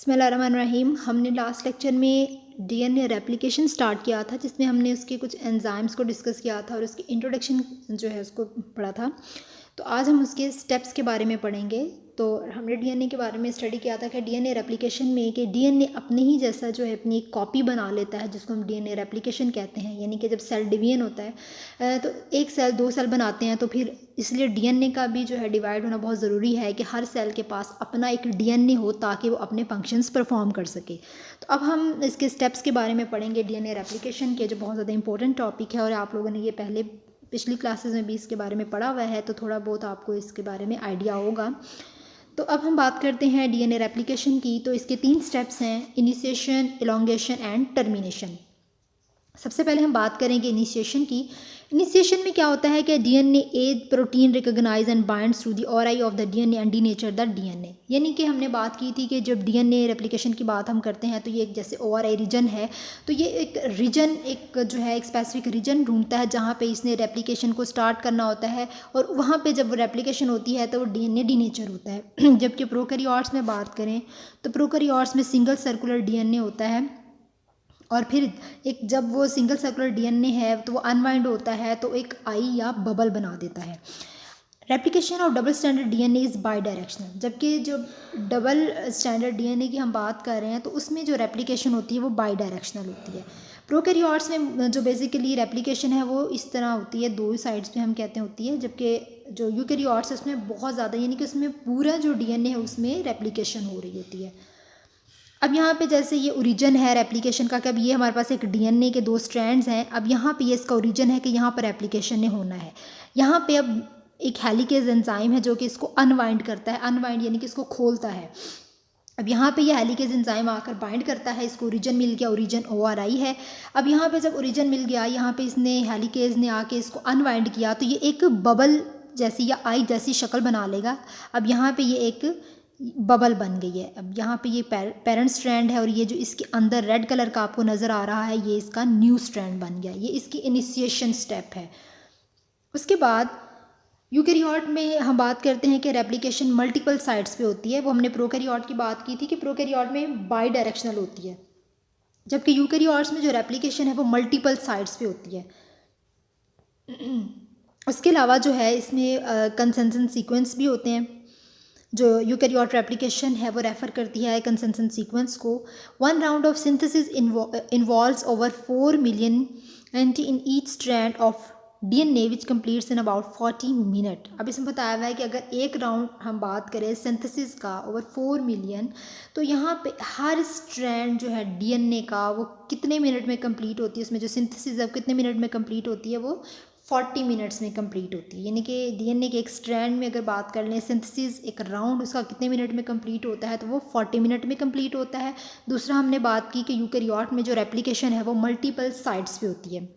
बिस्मिल्लाहिर्रहमानिर्रहीम। हमने last lecture में डीएनए रेप्लिकेशन स्टार्ट किया था, जिसमें हमने उसके कुछ एंजाइम्स को डिस्कस किया था और उसकी इंट्रोडक्शन जो है उसको पढ़ा था। तो आज हम उसके स्टेप्स के बारे में पढ़ेंगे। तो हमने डीएनए के बारे में स्टडी किया था कि डीएनए रेप्लिकेशन में कि डीएनए अपने ही जैसा जो है अपनी एक कॉपी बना लेता है, जिसको हम डीएनए रेप्लिकेशन कहते हैं। यानी कि जब सेल डिवीजन होता है तो एक सेल दो सेल बनाते हैं, तो फिर इसलिए डीएनए का भी जो है डिवाइड होना बहुत ज़रूरी है कि हर सेल के पास अपना एक डीएनए हो ताकि वो अपने फंक्शंस परफॉर्म कर सके। तो अब हम इसके स्टेप्स के बारे में पढ़ेंगे डीएनए रेप्लिकेशन के, जो बहुत ज़्यादा इंपॉर्टेंट टॉपिक है और आप लोगों ने ये पहले पिछली क्लासेस में भी इसके बारे में पढ़ा हुआ है, तो थोड़ा बहुत आपको इसके बारे में आइडिया होगा। तो अब हम बात करते हैं डीएनए रेप्लिकेशन की। तो इसके 3 स्टेप्स हैं: इनिशिएशन, एलोंगेशन एंड टर्मिनेशन। सबसे पहले हम बात करेंगे इनिशिएशन की। इनिशिएशन में क्या होता है कि DNA a protein recognise and binds to the ORI of the DNA and denature the DNA. यानी कि हमने बात की थी कि जब डीएनए रेप्लिकेशन की बात हम करते हैं तो ये एक जैसे ओआरआई रीजन है, तो ये एक रीजन एक जो है एक स्पेसिफिक रीजन ढूंढता है जहाँ पे इसने रेप्लिकेशन को स्टार्ट करना होता है, और वहाँ पे जब रेप्लिकेशन होती है तो वो डीएनए डीनेचर होता है। जबकि प्रोकैरियोट्स में बात करें तो प्रोकैरियोट्स में सिंगल सर्कुलर डीएनए होता है, और फिर एक जब वो सिंगल सर्कुलर डीएनए है तो वो अनवाइंड होता है तो एक आई या बबल बना देता है। Replication of double standard DNA is by directional. जबकि जो डबल स्टैंडर्ड डीएनए की हम बात कर रहे हैं तो उसमें जो रेप्लिकेशन होती है वो बाई डायरेक्शनल होती है। प्रोकैरियोट्स में जो बेसिकली रेप्लिकेशन है वो इस तरह होती है, दो साइड्स पे हम कहते हैं होती है, जबकि जो यूकैरियोट्स है उसमें बहुत ज़्यादा, यानी कि उसमें पूरा जो डीएनए है उसमें रेप्लिकेशन हो रही होती है। अब यहाँ पे जैसे ये ओरिजिन है रेप्लिकेशन का, कब ये हमारे पास एक डीएनए के 2 स्ट्रैंड्स हैं। अब यहाँ पे ये इसका ओरिजिन है कि यहाँ पर रेप्लिकेशन ने होना है। यहाँ पे अब एक हेलिकेज एंजाइम है जो कि इसको अनवाइंड करता है। अनवाइंड यानी कि इसको खोलता है। अब यहाँ पे ये हेलिकेज एंजाइम आकर बाइंड करता है, इसको ओरिजिन मिल गया, ओरिजिन ओआरआई है। अब यहाँ पे जब ओरिजिन मिल गया, यहाँ पे इसने हेलिकेज ने आके इसको अनवाइंड किया तो ये एक बबल जैसी या आई जैसी शक्ल बना लेगा। अब यहाँ पे ये एक बबल बन गई है। अब यहाँ पे ये पेरेंट स्ट्रैंड है और ये जो इसके अंदर रेड कलर का आपको नज़र आ रहा है ये इसका न्यू स्ट्रैंड बन गया। ये इसकी इनिशिएशन स्टेप है। उसके बाद यूकैरियोट में हम बात करते हैं कि रेप्लिकेशन मल्टीपल साइट्स पे होती है। वो हमने प्रोकैरियोट की बात की थी कि प्रोकैरियोट में बाई डायरेक्शनल होती है, जबकि यूकैरियोट्स में जो रेप्लिकेशन है वो मल्टीपल साइट्स पे होती है। उसके अलावा जो है इसमें कंसेंसस सीक्वेंस भी होते हैं। जो यूकैरियोट रेप्लिकेशन है वो रेफ़र करती है कंसेंसस सीक्वेंस को। 1 round of synthesis involves over 4 million anti in each strand of DNA which completes in about 40 minute. अब इसमें बताया हुआ है कि अगर एक राउंड हम बात करें सिंथेसिस का ओवर 4 मिलियन, तो यहाँ पे हर स्ट्रैंड जो है डीएनए का वो कितने मिनट में कंप्लीट होती है, उसमें जो सिंथेसिस है कितने मिनट में कंप्लीट होती है, वो 40 मिनट्स में कंप्लीट होती है। यानी कि डीएनए के एक स्ट्रैंड में अगर बात कर लें सिंथेसिस एक राउंड उसका कितने मिनट में कंप्लीट होता है, तो वो 40 मिनट में कंप्लीट होता है। दूसरा हमने बात की कि यूकैरियोट में जो रेप्लिकेशन है वो मल्टीपल साइट्स पे होती है।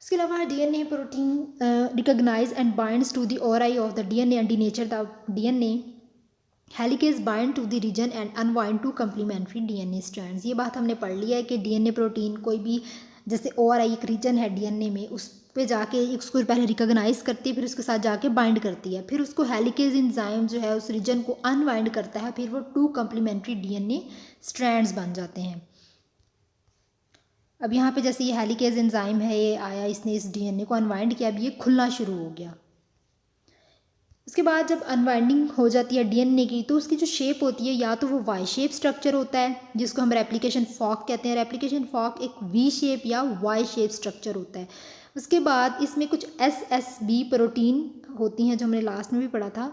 इसके अलावा DNA protein recognise and binds to the ORI of the DNA and denature the DNA helicase bind to the region and unwind to complementary DNA strands. ये बात हमने पढ़ ली है कि डीएनए प्रोटीन कोई भी जैसे ओआरआई एक रीजन है डीएनए में, उस पे जाके उसको पहले रिकॉग्नाइज करती है, फिर उसके साथ जाके बाइंड करती है, फिर उसको हेलिकेज एंजाइम जो है उस रीजन को अनवाइंड करता है, फिर वो 2 कम्प्लीमेंट्री डीएनए स्ट्रैंड्स बन जाते हैं। अब यहाँ पे जैसे ये हेलिकेज एंजाइम है, ये आया, इसने इस डीएनए को अनवाइंड किया, अब ये खुलना शुरू हो गया। उसके बाद जब अनवाइंडिंग हो जाती है डीएनए की तो उसकी जो शेप होती है या तो वो वाई शेप स्ट्रक्चर होता है जिसको हम रेप्लिकेशन फॉर्क कहते हैं। रेप्लिकेशन फॉर्क एक वी शेप या वाई शेप स्ट्रक्चर होता है। उसके बाद इसमें कुछ एसएसबी प्रोटीन होती हैं जो हमने लास्ट में भी पढ़ा था।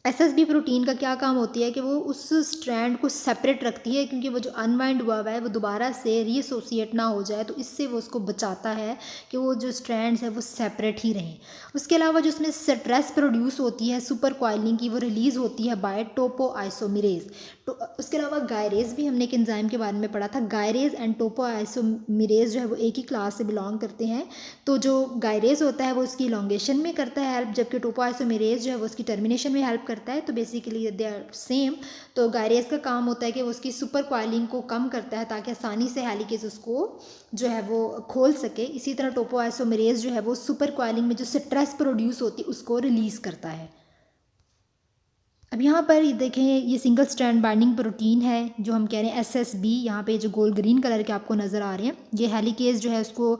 एसएसबी प्रोटीन का क्या काम होती है कि वो उस स्ट्रैंड को सेपरेट रखती है, क्योंकि वो जो अनवाइंड हुआ है वो दोबारा से रीएसोसिएट ना हो जाए, तो इससे वो उसको बचाता है कि वो जो स्ट्रैंड्स है वो सेपरेट ही रहें। उसके अलावा जो उसमें स्ट्रेस प्रोड्यूस होती है सुपर कॉइलिंग की, वो रिलीज़ होती है बाय टोपोआइसोमेरेज। तो उसके अलावा गायरेज भी हमने एक एंजाइम के बारे में पढ़ा था। गायरेज एंड टोपोआइसोमेरेज जो है वो एक ही क्लास से बिलोंग करते हैं। तो जो गायरेज होता है वो उसकी इलोंगेशन में करता है हेल्प, जबकि टोपोआइसोमेरेज जो है वो उसकी टर्मिनेशन में हेल्प करता है। तो बेसिकली दे आर सेम। तो गायरेज का काम होता है कि वो उसकी सुपर कॉइलिंग को कम करता है ताकि आसानी से हेलिकेज उसको जो है वो खोल सके। इसी तरह टोपोआइसोमेरेज जो है वो सुपर कॉइलिंग में जो स्ट्रेस प्रोड्यूस होती है उसको रिलीज़ करता है। अब यहाँ पर ये देखें, ये सिंगल स्ट्रैंड बाइंडिंग प्रोटीन है जो हम कह रहे हैं SSB। यहाँ पे जो गोल ग्रीन कलर के आपको नज़र आ रहे हैं, ये हेलिकेज जो है उसको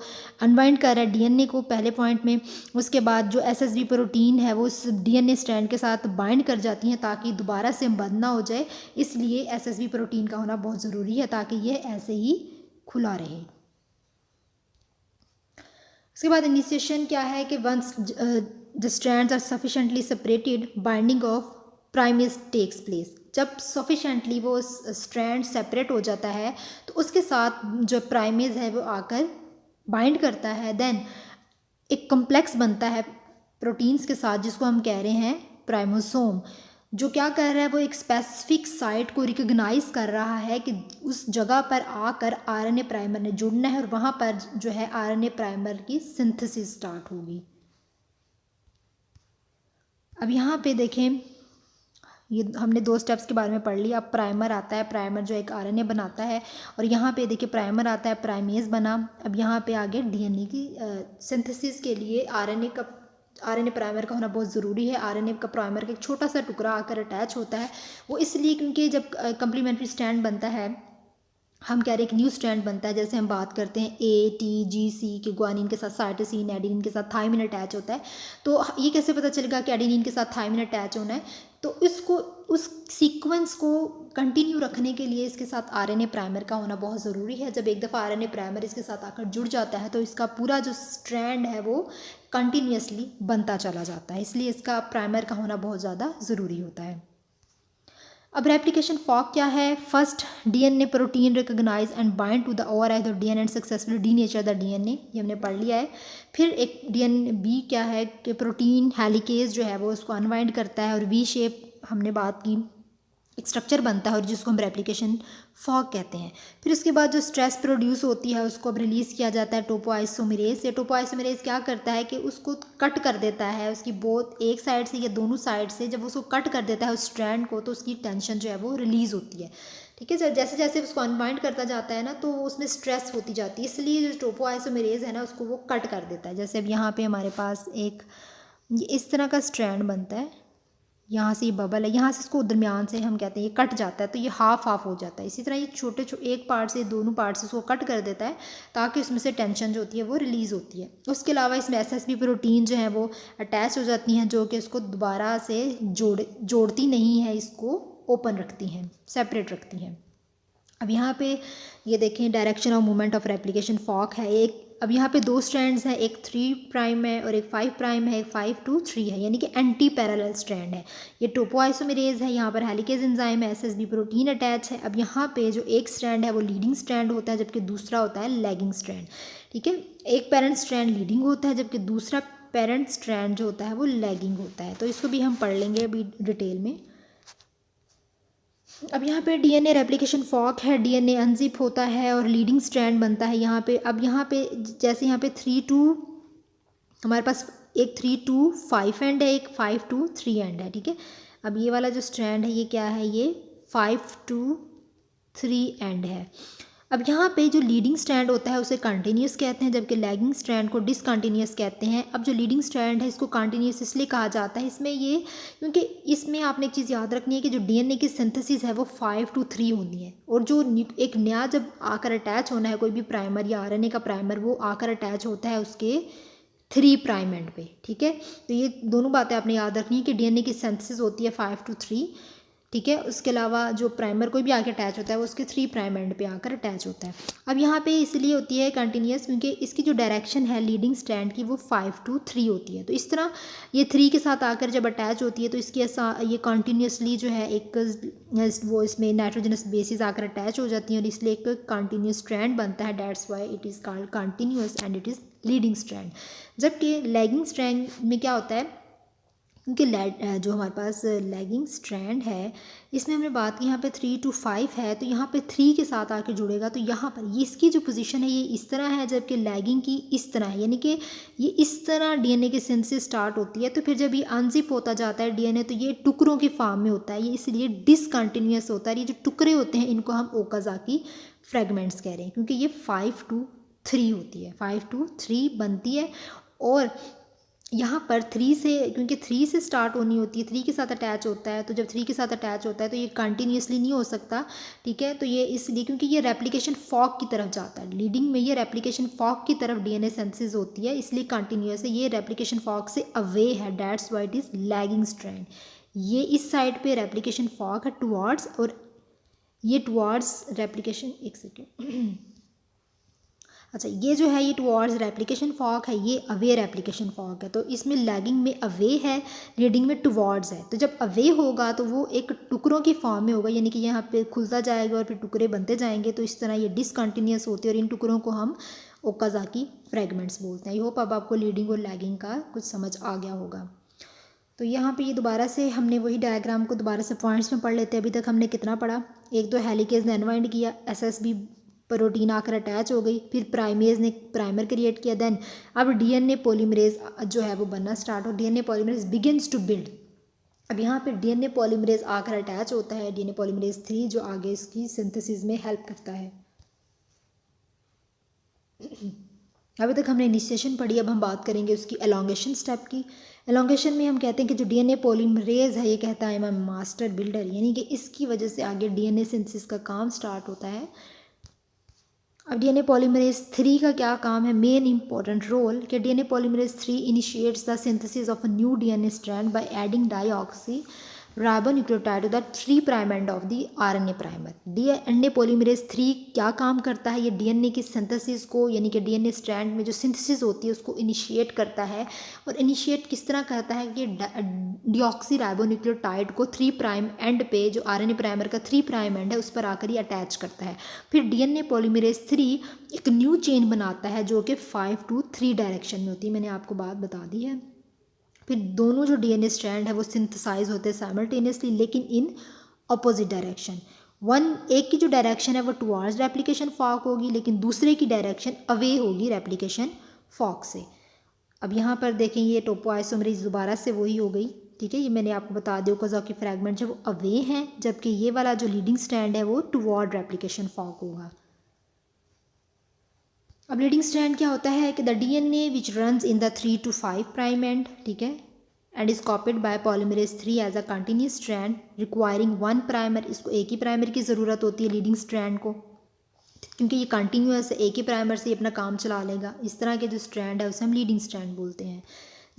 अनबाइंड कर रहा है DNA को पहले पॉइंट में। उसके बाद जो SSB प्रोटीन है वो उस DNA स्ट्रैंड के साथ बाइंड कर जाती हैं ताकि दोबारा से बंद ना हो जाए। इसलिए SSB प्रोटीन का होना बहुत ज़रूरी है ताकि ये ऐसे ही खुला रहे। उसके बाद इनिशिएशन क्या है कि once the strands are sufficiently separated, binding of primase takes place. जब सफिशेंटली वो स्ट्रैंड सेपरेट हो जाता है तो उसके साथ जो प्राइमेज है वो आकर बाइंड करता है। देन एक कॉम्प्लेक्स बनता है प्रोटीन्स के साथ जिसको हम कह रहे हैं प्राइमोसोम, जो क्या कर रहा है वो एक स्पेसिफिक साइट को रिकग्नाइज कर रहा है कि उस जगह पर आकर RNA प्राइमर ने जुड़ना है और वहाँ पर जो है RNA प्राइमर की सिंथेसिस स्टार्ट होगी। अब यहाँ पे देखें, ये हमने 2 स्टेप्स के बारे में पढ़ लिया। अब प्राइमर आता है, प्राइमर जो एक RNA बनाता है, और यहाँ पे देखिए प्राइमर आता है, प्राइमेज बना। अब यहाँ पे आगे DNA की सिंथेसिस के लिए RNA प्राइमर का होना बहुत ज़रूरी है। RNA का प्राइमर का एक छोटा सा टुकड़ा आकर अटैच होता है, वो इसलिए क्योंकि जब कम्प्लीमेंट्री स्ट्रैंड बनता है, हम कह रहे हैं एक न्यू स्ट्रैंड बनता है। जैसे हम बात करते हैं ATGC के ग्वानिन के साथ साइटोसिन, एडेनिन के साथ थायमिन अटैच होता है। तो ये कैसे पता चलेगा कि एडेनिन के साथ थायमिन अटैच होना है? तो इसको उस सीक्वेंस को कंटिन्यू रखने के लिए इसके साथ RNA प्राइमर का होना बहुत ज़रूरी है। जब एक दफ़ा RNA प्राइमर इसके साथ आकर जुड़ जाता है तो इसका पूरा जो स्ट्रैंड है वो कंटिन्यूसली बनता चला जाता है, इसलिए इसका प्राइमर का होना बहुत ज़्यादा ज़रूरी होता है। अब रेप्लिकेशन फॉर्क क्या है? First DNA protein recognise and bind to the override of DNA and successfully denature the DNA, ये हमने पढ़ लिया है। फिर एक DNB क्या है कि प्रोटीन हेलिकेज जो है वो उसको अनवाइंड करता है और V शेप हमने बात की, एक स्ट्रक्चर बनता है और जिसको हम रेप्लिकेशन फॉर्क कहते हैं। फिर उसके बाद जो स्ट्रेस प्रोड्यूस होती है उसको अब रिलीज़ किया जाता है टोपोआइसोमेरेज। ये टोपोआइसोमेरेज क्या करता है कि उसको कट कर देता है, उसकी बोथ एक साइड से या दोनों साइड से जब उसको कट कर देता है उस स्ट्रैंड को, तो उसकी टेंशन जो है वो रिलीज़ होती है। ठीक है, जैसे जैसे उसको अनबाइंड करता जाता है ना तो उसमें स्ट्रेस होती जाती है, इसलिए जो टोपोआइसोमेरेज है ना उसको वो कट कर देता है। जैसे अब यहाँ पे हमारे पास एक इस तरह का स्ट्रैंड बनता है, यहाँ से ये बबल है, यहाँ से इसको दरमियान से हम कहते हैं ये कट जाता है तो ये हाफ हो जाता है। इसी तरह ये छोटे एक पार्ट से दोनों पार्ट से इसको कट कर देता है ताकि उसमें से टेंशन जो होती है वो रिलीज़ होती है। उसके अलावा इसमें SSB प्रोटीन जो है वो अटैच हो जाती हैं जो कि इसको दोबारा से जोड़ती नहीं है, इसको ओपन रखती हैं, सेपरेट रखती हैं। अब यहाँ पे ये देखें direction of movement of replication fork है। एक अब यहाँ पे 2 स्ट्रैंड्स हैं, एक 3 प्राइम है और एक 5 प्राइम है, एक 5 to 3 है, यानी कि एंटी पैरेलल स्ट्रैंड है। ये टोपोआइसोमेरेज है, यहाँ पर हेलिकेज एंजाइम है, SSB प्रोटीन अटैच है। अब यहाँ पे जो एक स्ट्रैंड है वो लीडिंग स्ट्रैंड होता है जबकि दूसरा होता है लैगिंग स्ट्रैंड। ठीक है, एक पेरेंट स्ट्रैंड लीडिंग होता है जबकि दूसरा पेरेंट स्ट्रैंड जो होता है वो लैगिंग होता है। तो इसको भी हम पढ़ लेंगे अभी डिटेल में। अब यहाँ पे DNA रेप्लिकेशन फॉर्क है, DNA अनजिप होता है और लीडिंग स्ट्रैंड बनता है यहाँ पे। अब यहाँ पे जैसे यहाँ पे 3 to हमारे पास एक 3 to 5 एंड है, एक 5 to 3 एंड है। ठीक है, अब ये वाला जो स्ट्रैंड है ये क्या है, ये 5 to 3 एंड है। अब यहाँ पे जो लीडिंग स्ट्रैंड होता है उसे कंटिन्यूस कहते हैं जबकि लैगिंग स्ट्रैंड को डिसकंटिन्यूस कहते हैं। अब जो लीडिंग स्ट्रैंड है इसको कंटिन्यूस इसलिए कहा जाता है इसमें ये क्योंकि इसमें आपने एक चीज़ याद रखनी है कि जो DNA की सिंथेसिस है वो 5 to 3 होनी है, और जो एक नया जब आकर अटैच होना है कोई भी प्राइमर या RNA का प्राइमर, वो आकर अटैच होता है उसके 3 प्राइम एंड पे। ठीक है, तो ये दोनों बातें आपने याद रखनी है कि DNA की सिंथेसिस होती है 5 to 3। ठीक है, उसके अलावा जो प्राइमर कोई भी आके अटैच होता है वो उसके 3 प्राइम एंड पे आकर अटैच होता है। अब यहाँ पे इसलिए होती है कंटिन्यूस क्योंकि इसकी जो डायरेक्शन है लीडिंग स्ट्रैंड की वो 5 to 3 होती है। तो इस तरह ये 3 के साथ आकर जब अटैच होती है तो इसकी ये कंटिन्यूसली जो है एक वो इसमें नाइट्रोजनस बेसिस आकर अटैच हो जाती हैं और इसलिए एक कंटिन्यूस स्ट्रैंड बनता है। That's why it is called continuous and it is leading strand. जबकि लैगिंग स्ट्रैंड में क्या होता है, क्योंकि जो हमारे पास लैगिंग स्ट्रैंड है इसमें हमने बात की यहाँ पे 3 to 5 है, तो यहाँ पे 3 के साथ आके जुड़ेगा तो यहाँ पर ये इसकी जो पोजीशन है ये इस तरह है जबकि लैगिंग की इस तरह है, यानी कि ये इस तरह DNA की सिंथेसिस स्टार्ट होती है। तो फिर जब ये अनजिप होता जाता है DNA तो ये टुकड़ों की फॉर्म में होता है, ये इसलिए डिसकंटिन्यूस होता है। ये जो टुकड़े होते हैं इनको हम ओकाज़ाकी फ्रेगमेंट्स कह रहे हैं क्योंकि ये 5 to 3 होती है, 5 to 3 बनती है। और यहाँ पर 3 से, क्योंकि 3 से स्टार्ट होनी होती है, 3 के साथ अटैच होता है, तो जब 3 के साथ अटैच होता है तो ये कंटिन्यूसली नहीं हो सकता, ठीक है। तो ये इसलिए क्योंकि ये रेप्लिकेशन फॉक की तरफ जाता है, लीडिंग में ये रेप्लिकेशन फॉक की तरफ डीएनए सिंथेसिस होती है, इसलिए कंटिन्यूस है। ये रेप्लिकेशन फॉक से अवे है, that's why it is lagging strand. ये इस साइड पे रेप्लिकेशन फॉक है टुवार्ड्स, और ये टुवार्ड्स रेप्लिकेशन, एक सेकेंड, अच्छा ये जो है ये टुवार्ड्स रेप्लिकेशन फॉक है, ये अवे रेप्लिकेशन फॉक है। तो इसमें लैगिंग में अवे है, रीडिंग में टुवार्ड्स है। तो जब अवे होगा तो वो एक टुकड़ों की फॉर्म में होगा, यानी कि यहाँ पे खुलता जाएगा और फिर टुकड़े बनते जाएंगे, तो इस तरह ये डिसकंटिन्यूस होते हैं और इन टुकड़ों को हम ओकाज़ाकी फ्रेगमेंट्स बोलते हैं। आई होप अब आपको लीडिंग और लैगिंग का कुछ समझ आ गया होगा। तो यहाँ पे ये दोबारा से हमने वही डायग्राम को दोबारा से पॉइंट्स में पढ़ लेते हैं। अभी तक हमने कितना पढ़ा, एक तो हेलिकेज ने अनवाइंड किया, एसएसबी प्रोटीन आकर अटैच हो गई, फिर प्राइमेज ने प्राइमर क्रिएट किया, देन अब डीएनए पॉलीमरेज जो है वो बनना स्टार्ट हो, DNA polymerase begins to build. अब यहाँ पे डीएनए पॉलीमरेज आकर अटैच होता है, डीएनए पॉलीमरेज 3 जो आगे इसकी सिंथेसिस में हेल्प करता है। अभी तक हमने इनिशिएशन पढ़ी, अब हम बात करेंगे उसकी एलोंगेशन स्टेप की। एलोंगेशन में हम कहते हैं कि जो डीएनए पॉलीमरेज है ये कहता है मैं मास्टर बिल्डर, यानी कि इसकी वजह से आगे डीएनए सिंथेसिस का काम स्टार्ट होता है। अब डीएनए पॉलीमरेज 3 का क्या काम है, मेन इंपॉर्टेंट रोल, कि DNA polymerase 3 initiates the synthesis of a new DNA strand by adding deoxyribonucleotide to the 3' end of the RNA primer. DNA polymerase 3 क्या काम करता है, ये डीएनए की सिंथेसिस को, यानी कि डीएनए स्ट्रैंड में जो सिंथेसिस होती है उसको इनिशिएट करता है। और इनिशिएट किस तरह करता है कि डीऑक्सी राइबोन्यूक्लियोटाइड को 3' एंड पे, जो आरएनए प्राइमर का 3' एंड है उस पर आकर ही अटैच करता है। फिर डीएनए पॉलीमरेज 3 एक न्यू चेन बनाता है जो कि 5 to 3 डायरेक्शन में होती है, मैंने आपको बात बता दी है। फिर दोनों जो डीएनए स्ट्रैंड है वो सिंथेसाइज होते हैं साइमल्टेनियसली, लेकिन इन अपोजिट डायरेक्शन। एक की जो डायरेक्शन है वो टुवार्ड्स रेप्लिकेशन फॉक होगी, लेकिन दूसरे की डायरेक्शन अवे होगी रेप्लिकेशन फॉक से। अब यहाँ पर देखें ये टोपोआइसोमरेज दोबारा से वही हो गई, ठीक है। ये मैंने आपको बता दिया ओकाज़ाकी फ्रैगमेंट जो वो अवे हैं, जबकि ये वाला जो लीडिंग स्ट्रैंड है वो टुवार्ड रेप्लिकेशन फॉक होगा। अब लीडिंग स्ट्रैंड क्या होता है कि the DNA which runs in the 3 to 5' end, ठीक है, and is copied by polymerase 3 as a continuous strand requiring 1 primer. इसको एक ही प्राइमर की ज़रूरत होती है लीडिंग स्ट्रैंड को, क्योंकि ये कंटिन्यूस है, एक ही प्राइमर से अपना काम चला लेगा। इस तरह के जो स्ट्रैंड है उसे हम लीडिंग स्ट्रैंड बोलते हैं।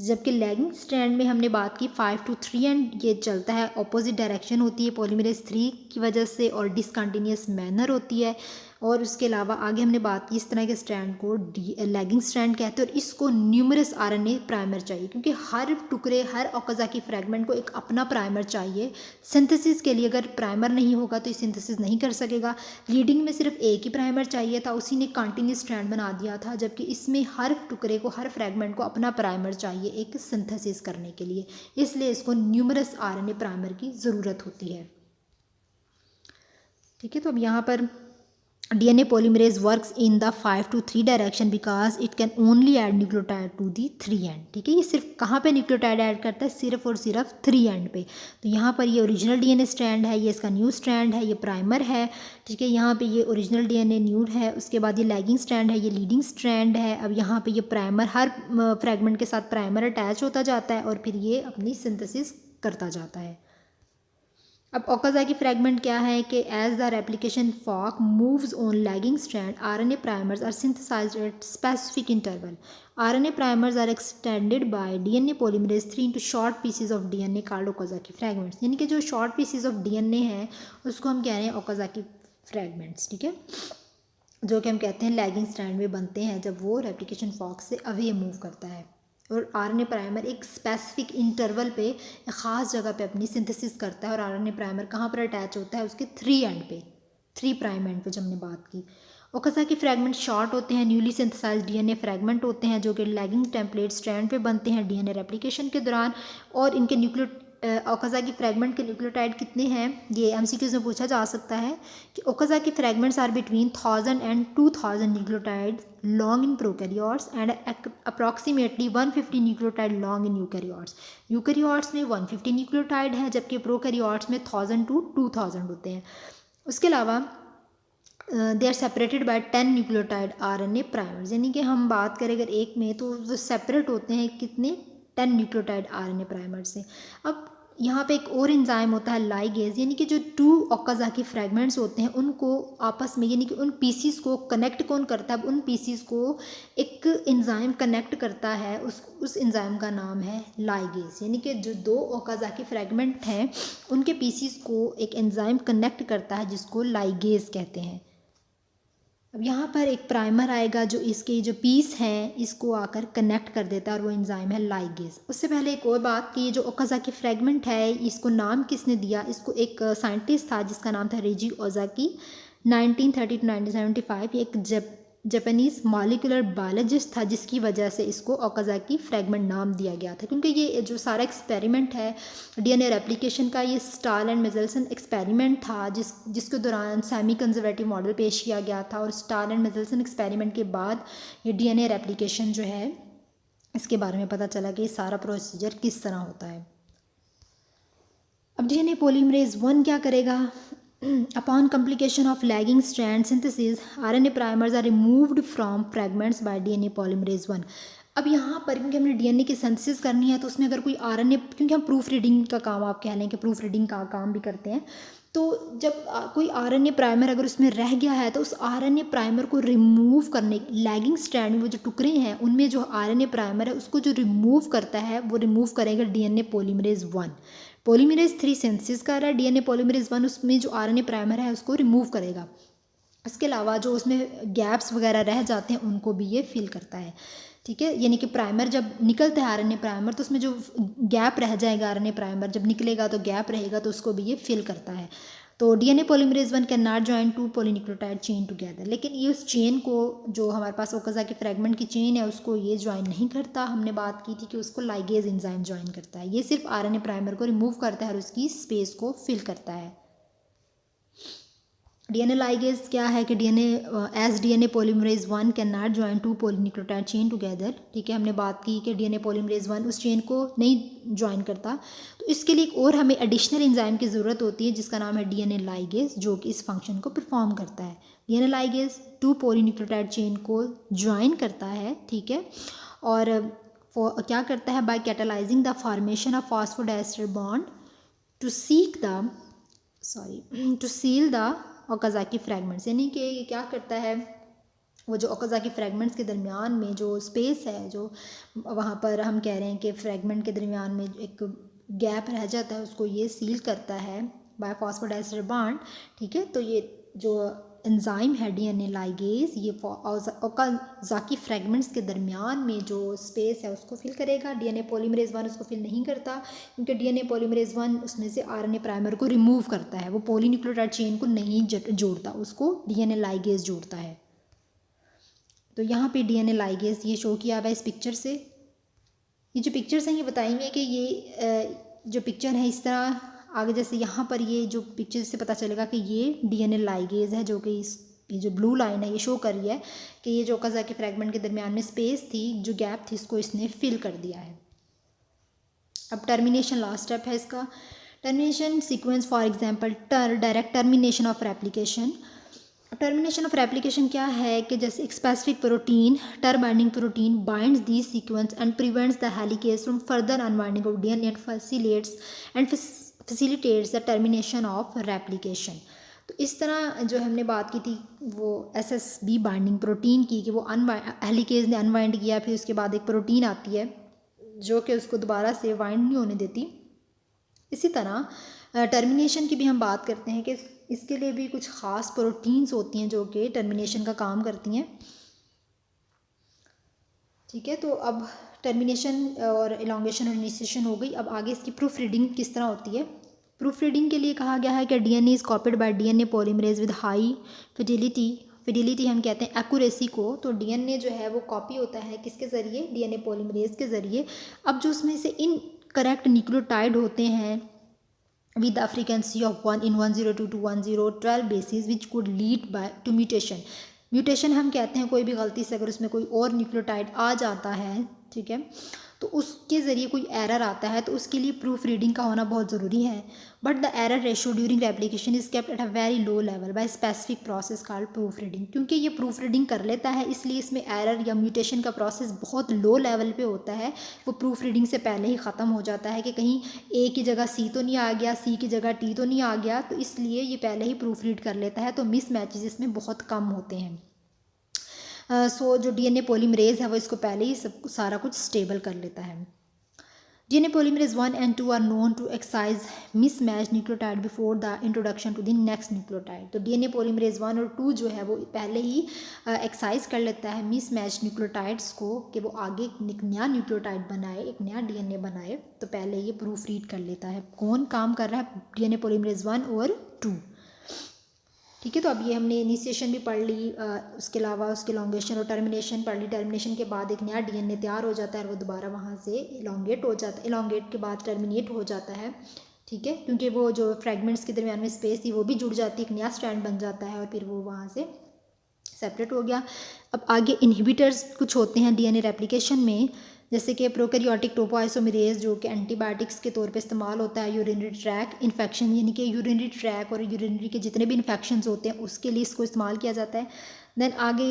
जबकि लैगिंग स्ट्रैंड में हमने बात की 5 to 3 एंड ये चलता है, अपोजिट डायरेक्शन होती है पॉलीमरेज 3 की वजह से और डिसकंटिन्यूस मैनर होती है। और उसके अलावा आगे हमने बात की इस तरह के स्ट्रैंड को लैगिंग स्ट्रैंड कहते हैं, और इसको न्यूमरस आरएनए प्राइमर चाहिए, क्योंकि हर टुकड़े, हर ओकाज़ाकी फ्रैगमेंट को एक अपना प्राइमर चाहिए सिंथेसिस के लिए। अगर प्राइमर नहीं होगा तो ये सिंथेसिस नहीं कर सकेगा। लीडिंग में सिर्फ एक ही प्राइमर चाहिए था, उसी ने कंटिन्यूस स्ट्रैंड बना दिया था, जबकि इसमें हर टुकड़े को, हर फ्रैगमेंट को अपना प्राइमर चाहिए एक सिंथेसिस करने के लिए, इसलिए इसको न्यूमरस आरएनए प्राइमर की ज़रूरत होती है, ठीक है। तो अब यहाँ पर DNA polymerase works in the 5 to 3 direction because it can only add nucleotide to the 3 end, ठीक है। ये सिर्फ कहाँ पे न्यूक्लियोटाइड ऐड करता है, सिर्फ और सिर्फ 3 एंड पे। तो यहाँ पर ये ओरिजिनल डीएनए स्ट्रैंड है, ये इसका न्यू स्ट्रैंड है, ये प्राइमर है, ठीक है। यहाँ पे ये ओरिजिनल डीएनए न्यू है, उसके बाद ये लैगिंग स्ट्रैंड है, ये लीडिंग स्ट्रैंड है। अब यहाँ पे ये प्राइमर, हर फ्रैगमेंट के साथ प्राइमर अटैच होता जाता है और फिर ये अपनी सिंथेसिस करता जाता है। अब ओकाज़ाकी फ्रैगमेंट क्या है कि as the replication fork moves on lagging strand, RNA primers are synthesised at specific interval. RNA primers are extended by DNA polymerase 3 into short pieces of DNA called Okazaki fragments, यानी कि जो short pieces of DNA हैं उसको हम कह रहे हैं Okazaki fragments, ठीक है, जो कि हम कहते हैं लैगिंग स्ट्रैंड में बनते हैं जब वो रेप्लिकेशन फॉक से अवे मूव करता है। और आरएनए प्राइमर एक स्पेसिफिक इंटरवल पे, एक ख़ास जगह पे अपनी सिंथेसिस करता है। और आरएनए प्राइमर कहाँ पर अटैच होता है, उसके 3 एंड पे, 3' एंड पे, जब हमने बात की। ओकाज़ाकी फ्रैगमेंट शॉर्ट होते हैं, न्यूली सिंथेसाइज्ड डीएनए फ्रैगमेंट होते हैं जो कि लैगिंग टेम्पलेट स्ट्रैंड पे बनते हैं डीएनए रेप्लिकेशन के दौरान। और इनके ओकाज़ाकी फ्रैगमेंट के न्यूक्लियोटाइड कितने हैं, ये एमसीक्यूज़ में पूछा जा सकता है कि Okazaki fragments are between 1000 and 2000 nucleotide long in prokaryotes and approximately 150 nucleotide long in eukaryotes. Eukaryotes में 150 न्यूक्लियोटाइड है, जबकि प्रोकैरियोट्स में 1000 to 2000 होते हैं। उसके अलावा they are separated by 10 nucleotide RNA primers, यानी कि हम बात करें अगर एक में, तो वो सेपरेट होते हैं कितने, 10 न्यूक्लियोटाइड आरएनए प्राइमर से। अब यहाँ पे एक और एंजाइम होता है लाइगेज, यानी कि जो 2 ओकाज़ाकी फ्रैगमेंट्स होते हैं उनको आपस में, यानी कि उन पीसीस को कनेक्ट कौन करता है, उन पीसीस को एक एंजाइम कनेक्ट करता है, उस एंजाइम का नाम है लाइगेज। यानी कि जो 2 ओकाज़ाकी फ्रैगमेंट हैं उनके पीसीस को एक एंजाइम कनेक्ट करता है जिसको लाइगेज कहते हैं। अब यहाँ पर एक प्राइमर आएगा जो इसके जो पीस हैं इसको आकर कनेक्ट कर देता है और वो एंजाइम है लाइगेज। उससे पहले एक और बात कि जो ओकाज़ाकी फ्रैगमेंट है इसको नाम किसने दिया, इसको एक साइंटिस्ट था जिसका नाम था रेजी ओजाकी। 1930 to 1975 ये एक जापानीज़ मॉलिक्यूलर बायोलॉजिस्ट था जिसकी वजह से इसको ओकाज़ाकी फ्रैगमेंट नाम दिया गया था, क्योंकि ये जो सारा एक्सपेरिमेंट है डीएनए रेप्लिकेशन का ये स्टार एंड मिचेल्सन एक्सपेरिमेंट था जिसके दौरान सेमी कंजर्वेटिव मॉडल पेश किया गया था। और स्टार एंड मिचेल्सन एक्सपेरिमेंट के बाद ये डीएनए रेप्लिकेशन जो है इसके बारे में पता चला कि ये सारा प्रोसीजर किस तरह होता है। अब डीएनए पॉलीमरेज 1 क्या करेगा, Upon complication of lagging strand synthesis, RNA primers are removed from fragments by DNA polymerase 1. अब यहाँ पर क्योंकि हमने डीएनए की सिंथेसिस करनी है तो उसमें अगर कोई आरएनए, क्योंकि हम प्रूफ रीडिंग का काम, आप कह लें कि प्रूफ रीडिंग का काम भी करते हैं, तो जब कोई आरएनए प्राइमर अगर उसमें रह गया है तो उस आरएनए प्राइमर को रिमूव करने, लैगिंग स्ट्रैंड में वो जो टुकड़े हैं उनमें जो आरएनए प्राइमर है उसको जो रिमूव करता है वो रिमूव करेगा डीएनए पॉलीमरेज 1। पॉलीमरेज 3 सिंथेसिस कर रहा है, डीएनए पॉलीमरेज 1 उसमें जो आरएनए प्राइमर है उसको रिमूव करेगा। इसके अलावा जो उसमें गैप्स वगैरह रह जाते हैं उनको भी ये फिल करता है। ठीक है, यानी कि प्राइमर जब निकलता है आरएनए प्राइमर तो उसमें जो गैप रह जाएगा, आरएनए प्राइमर जब निकलेगा तो गैप रहेगा तो उसको भी ये फिल करता है। तो DNA polymerase 1 can not join 2 polynucleotide chain together, लेकिन ये उस चेन को जो हमारे पास ओकाज़ाकी फ्रैगमेंट की चेन है उसको ये ज्वाइन नहीं करता। हमने बात की थी कि उसको लाइगेज एंजाइम ज्वाइन करता है, ये सिर्फ आरएनए प्राइमर को रिमूव करता है और उसकी स्पेस को फिल करता है। डीएनए लाइगेज क्या है कि DNA polymerase 1 can not join 2 polynucleotide chain together. ठीक है, हमने बात की कि डीएनए पॉलीमरेज 1 उस चेन को नहीं ज्वाइन करता, तो इसके लिए एक और हमें एडिशनल एंजाइम की ज़रूरत होती है जिसका नाम है डीएनए लाइगेज, जो कि इस फंक्शन को परफॉर्म करता है। डीएनए लाइगेज 2 पॉलीन्यूक्लियोटाइड चेन को ज्वाइन करता है, ठीक है, और क्या करता है, by catalysing the formation of phosphodiester bond to seal the Okazaki fragments. यानी कि ये क्या करता है, वो जो ओकाज़ाकी फ्रैगमेंट्स के दरमियान में जो स्पेस है, जो वहाँ पर हम कह रहे हैं कि फ्रैगमेंट के दरमियान में एक गैप रह जाता है उसको ये सील करता है बाय फॉस्फोडाइस्टर बॉन्ड। ठीक है, तो ये जो एंजाइम है डीएनए लाइगेज ये ओकाज़ाकी फ्रैगमेंट्स के दरमियान में जो स्पेस है उसको फिल करेगा। डीएनए पॉलीमरेज 1 उसको फिल नहीं करता क्योंकि डीएनए पॉलीमरेज 1 उसमें से आरएनए प्राइमर को रिमूव करता है, वो पॉलीन्यूक्लियोटाइड चेन को नहीं जोड़ता, उसको डीएनए लाइगेज जोड़ता है। तो यहाँ पे डीएनए लाइगेज ये शो किया हुआ है इस पिक्चर से। ये जो पिक्चर्स हैं ये बताएंगे कि ये जो पिक्चर है इस तरह आगे, जैसे यहाँ पर ये जो पिक्चर से पता चलेगा कि ये डीएनए लाइगेज है, जो कि ये जो ब्लू लाइन है ये शो कर रही है कि ये जो ओकाज़ाकी फ्रैगमेंट के दरमियान में स्पेस थी, जो गैप थी, इसको इसने फिल कर दिया है। अब टर्मिनेशन लास्ट स्टेप है इसका। Termination sequence for example direct termination of replication. Termination of replication क्या है कि जैसे एक specific protein, binding protein binds the sequence and prevents the helicase from further unwinding of DNA and facilitates the termination of replication. तो इस तरह जो हमने बात की थी वो एसएसबी बाइंडिंग प्रोटीन की, कि वो हेलिकेज ने अनवाइंड किया, फिर उसके बाद एक प्रोटीन आती है जो कि उसको दोबारा से वाइंड नहीं होने देती। इसी तरह टर्मिनेशन की भी हम बात करते हैं कि इसके लिए भी कुछ ख़ास प्रोटीन्स होती हैं जो कि टर्मिनेशन का काम करती हैं। ठीक है, तो अब टर्मिनेशन और इलॉन्गेशन और इनिशिएशन हो गई। अब आगे इसकी प्रूफ रीडिंग किस तरह होती है। प्रूफ रीडिंग के लिए कहा गया है कि DNA is copied bye DNA polymerase with high fidelity हम कहते हैं एक्यूरेसी को। तो डीएनए जो है वो कॉपी होता है किसके ज़रिए, डीएनए पॉलीमरेज के ज़रिए। अब जो उसमें से इनकरेक्ट न्यूक्लियोटाइड होते हैं with the frequency of 1 in 102 to 1012 bases which could lead by to mutation हम कहते हैं कोई भी गलती से अगर उसमें कोई और न्यूक्लियोटाइड आ जाता है, ठीक है, तो उसके ज़रिए कोई एरर आता है तो उसके लिए प्रूफ रीडिंग का होना बहुत ज़रूरी है। But the error ratio during replication is kept at a very low level by specific process called proof reading. क्योंकि ये प्रूफ रीडिंग कर लेता है इसलिए इसमें एरर या म्यूटेशन का प्रोसेस बहुत लो लेवल पे होता है। वो प्रूफ रीडिंग से पहले ही ख़त्म हो जाता है कि कहीं ए की जगह सी तो नहीं आ गया, सी की जगह टी तो नहीं आ गया, तो इसलिए ये पहले ही प्रूफ रीड कर लेता है। तो मिस मैचेस इसमें बहुत कम होते हैं। सो जो डीएनए पॉलीमरेज है वो इसको पहले ही सब सारा कुछ स्टेबल कर लेता है। DNA polymerase 1 and 2 are known to excise mismatch nucleotide before the introduction to the next nucleotide. तो डीएनए पॉलीमरेज 1 और 2 जो है वो पहले ही एक्साइज कर लेता है मिसमैच न्यूक्लियोटाइड्स को कि वो आगे एक नया न्यूक्लियोटाइड बनाए, एक नया डीएनए बनाए। तो पहले ये प्रूफ रीड कर लेता है। कौन काम कर रहा है? डीएनए पॉलीमरेज 1 और 2। ठीक है, तो अब ये हमने इनिशिएशन भी पढ़ ली, उसके अलावा उसके इलॉन्गेशन और टर्मिनेशन पढ़ ली। टर्मिनेशन के बाद एक नया डीएनए तैयार हो जाता है और वो दोबारा वहाँ से इलॉन्गेट हो जाता है, इलॉन्गेट के बाद टर्मिनेट हो जाता है। ठीक है, क्योंकि वो जो फ्रेगमेंट्स के दरमियान में स्पेस थी वो भी जुड़ जाती है, एक नया स्ट्रैंड बन जाता है और फिर वो वहाँ से सेपरेट हो गया। अब आगे इनहिबिटर्स कुछ होते हैं डीएनए रेप्लिकेशन में, जैसे कि प्रोकैरियोटिक टोपोआइसोमेरेज जो कि एंटीबायोटिक्स के तौर पे इस्तेमाल होता है यूरिनरी ट्रैक इन्फेक्शन, यानी कि यूरिनरी ट्रैक और यूरिनरी के जितने भी इन्फेक्शंस होते हैं उसके लिए इसको इस्तेमाल किया जाता है। देन आगे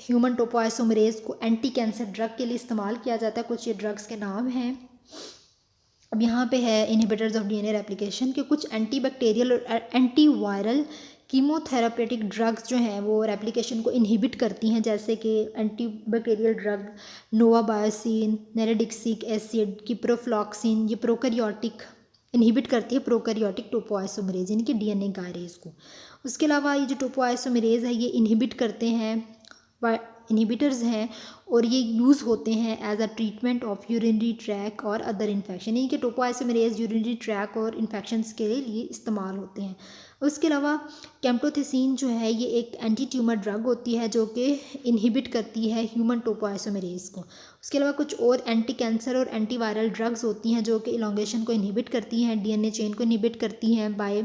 ह्यूमन टोपोआइसोमेरेज को एंटी कैंसर ड्रग के लिए इस्तेमाल किया जाता है। कुछ ये ड्रग्स के नाम हैं। अब यहाँ पे है इनहिबिटर्स ऑफ डीएनए रेप्लिकेशन के कुछ एंटीबैक्टीरियल और एंटीवायरल कीमोथेरापेटिक ड्रग्स जो हैं वो रेप्लिकेशन को इनहिबिट करती हैं, जैसे कि एंटीबैक्टीरियल ड्रग नोवाबायोसिन, नेरेडिक्सिक एसिड, किप्रोफ्लॉक्सिन। ये प्रोकैरियोटिक इनहिबिट करती है प्रोकैरियोटिक टोपोआइसोमेरेज यानी कि डीएनए गायरेज को। उसके अलावा ये जो टोपोआइसोमेरेज है ये इनहिबिट करते हैं, इनहिबिटर्स हैं और ये यूज़ होते हैं as a treatment of urinary tract और अदर इन्फेक्शन, यानी कि टोपोआइसोमेरेज यूरिनरी ट्रैक और इन्फेक्शंस के लिए इस्तेमाल होते हैं। उसके अलावा कैम्प्टोथेसिन जो है ये एक एंटी ट्यूमर ड्रग होती है जो कि इनहिबिट करती है ह्यूमन टोपोआइसोमेरेज को। उसके अलावा कुछ और एंटी कैंसर और एंटीवायरल ड्रग्स होती हैं जो कि इलॉन्गेशन को इनहिबिट करती हैं, डीएनए चेन को इनहिबिट करती हैं bye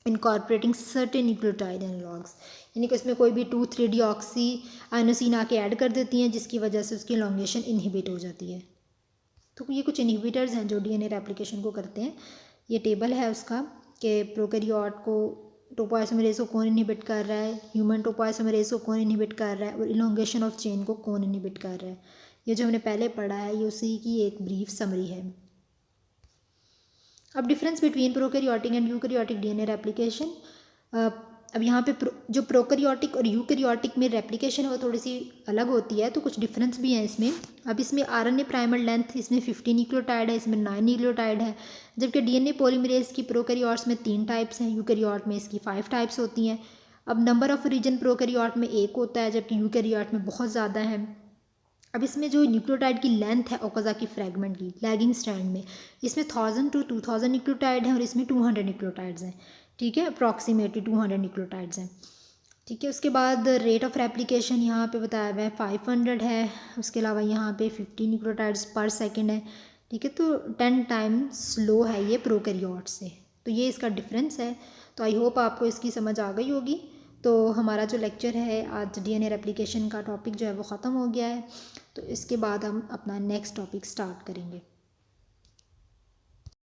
incorporating certain nucleotide analogues, यानी कि उसमें कोई भी 2,3-डिऑक्सी आइनोसिन आके ऐड कर देती हैं जिसकी वजह से उसकी इलॉन्गेशन इनहिबिट हो जाती है। तो ये कुछ इनहिबिटर्स हैं जो डीएनए रेप्लिकेशन को करते हैं। ये टेबल है उसका कि प्रोकैरियोट को टोपोआइसोमेरेज को कौन इनहिबिट कर रहा है, ह्यूमन टोपोआइसोमेरेज को कौन इनहिबिट कर रहा है और इलॉन्गेशन ऑफ चेन को कौन इनहिबिट कर रहा है। ये जो हमने पहले पढ़ा है ये उसी की एक ब्रीफ समरी है। अब difference between prokaryotic and eukaryotic DNA replication. अब यहाँ पे जो प्रोकैरियोटिक और यूकैरियोटिक में रेप्लिकेशन है वो थोड़ी सी अलग होती है, तो कुछ डिफरेंस भी हैं इसमें। अब इसमें आरएनए प्राइमर लेंथ इसमें 50 न्यूक्लियोटाइड है, इसमें 9 न्यूक्लियोटाइड है, जबकि डीएनए पॉलीमरेज की प्रोकैरियोट्स में 3 टाइप्स हैं, यूकैरियोट में इसकी 5 टाइप्स होती हैं। अब नंबर ऑफ रीजन प्रोकैरियोट में 1 होता है जबकि यूकैरियोट में बहुत ज़्यादा है। अब इसमें जो न्यूक्लियोटाइड की लेंथ है ओकाज़ाकी फ्रैगमेंट की लैगिंग स्ट्रैंड में, इसमें 1000 to 2000 न्यूक्लियोटाइड हैं और इसमें 200 न्यूक्लियोटाइड्स हैं। ठीक है, अप्रॉक्सीमेटली 200 न्यूक्लियोटाइड्स हैं। ठीक है, उसके बाद रेट ऑफ रेप्लिकेशन यहाँ पे बताया हुआ है 500 है। उसके अलावा यहाँ पे 50 न्यूक्लियोटाइड्स पर सेकेंड है। ठीक है, तो 10 टाइम्स स्लो है ये प्रोकैरियोट से। तो ये इसका डिफरेंस है। तो आई होप आपको इसकी समझ आ गई होगी। तो हमारा जो लेक्चर है आज डीएनए रेप्लिकेशन का टॉपिक जो है वो ख़त्म हो गया है। तो इसके बाद हम अपना नेक्स्ट टॉपिक स्टार्ट करेंगे।